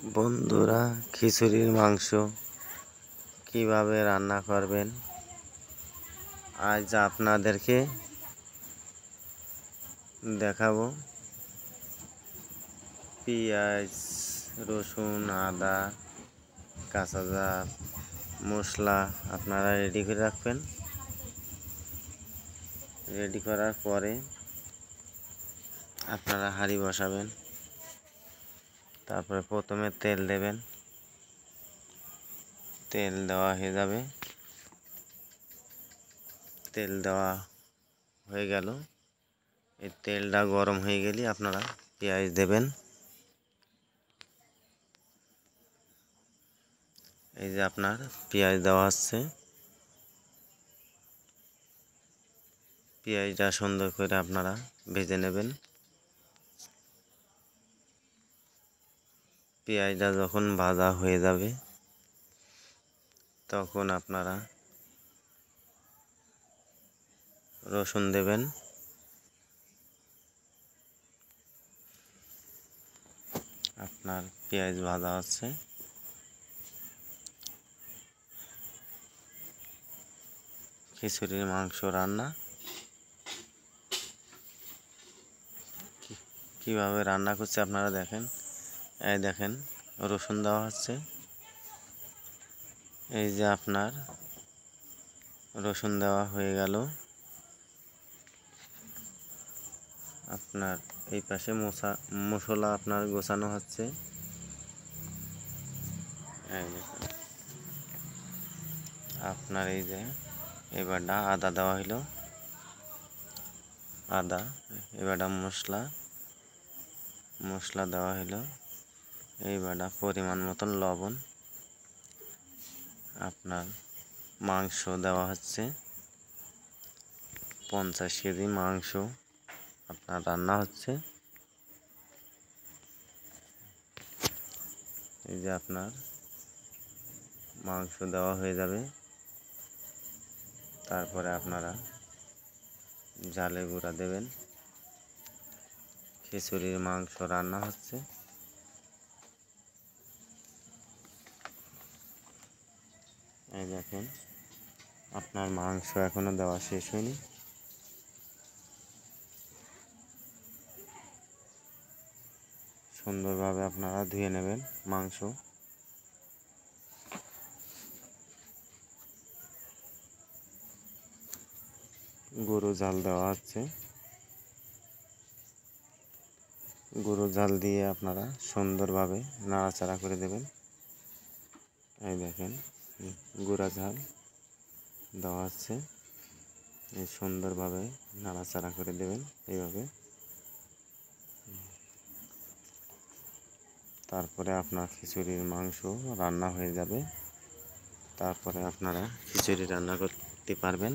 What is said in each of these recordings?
বন্ধুরা, খিচুড়ির মাংস কিভাবে রান্না করবেন আজ আপনাদেরকে দেখাবো। পেঁয়াজ, রসুন, আদা, কাঁচা ঝাল, মশলা আপনারা রেডি করে রাখবেন। রেডি করার পরে আপনারা হাঁড়ি বসাবেন। তারপরে প্রথমে তেল দেবেন। তেল দেওয়া হয়ে যাবে। তেল দেওয়া হয়ে গেল। এই তেলটা গরম হয়ে গেলে আপনারা পেঁয়াজ দেবেন। এই যে আপনার পেঁয়াজ দেওয়া হচ্ছে। পেঁয়াজটা সুন্দর করে আপনারা ভেজে নেবেন। পেঁয়াজটা যখন ভাজা হয়ে যাবে তখন আপনারা রসুন দেবেন। আপনার পেঁয়াজ ভাজা হচ্ছে। খিচুড়ির মাংস রান্না কিভাবে রান্না করছে আপনারা দেখেন। এই দেখেন, রসুন দেওয়া হচ্ছে। এই যে আপনার রসুন দেওয়া হয়ে গেল। আপনার এই পাশে মশলা আপনার গোছানো হচ্ছে। এই দেখুন, আপনার এই যে এবারটা আদা দেওয়া হইল। আদা এবারটা মশলা দেওয়া হইল। এইবারটা পরিমাণ মতন লবণ। আপনার মাংস দেওয়া হচ্ছে। 50 কেজি মাংস আপনার রান্না হচ্ছে। এই যে আপনার মাংস দেওয়া হয়ে যাবে। তারপরে আপনারা ঝালের গুঁড়া দেবেন। খিচুড়ির মাংস রান্না হচ্ছে। এই দেখেন, আপনার মাংস এখনো দেওয়া শেষ হয়নি। সুন্দরভাবে আপনারা ধুয়ে নেবেন মাংস। গরু ঝাল দেওয়া হচ্ছে। গরু ঝাল দিয়ে আপনারা সুন্দরভাবে নাড়াচাড়া করে দেবেন। এই দেখেন, গুঁড়া ঝাল দেওয়া হচ্ছে। এই সুন্দরভাবে নাড়াচাড়া করে দেবেন এইভাবে। তারপরে আপনার খিচুড়ির মাংস রান্না হয়ে যাবে। তারপরে আপনারা খিচুড়ি রান্না করতে পারবেন।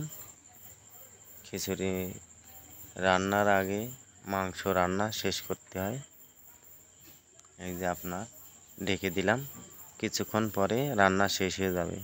খিচুড়ি রান্নার আগে মাংস রান্না শেষ করতে হয়। এই যে আপনার ঢেকে দিলাম, কিছুক্ষণ পরে রান্না শেষ হয়ে যাবে।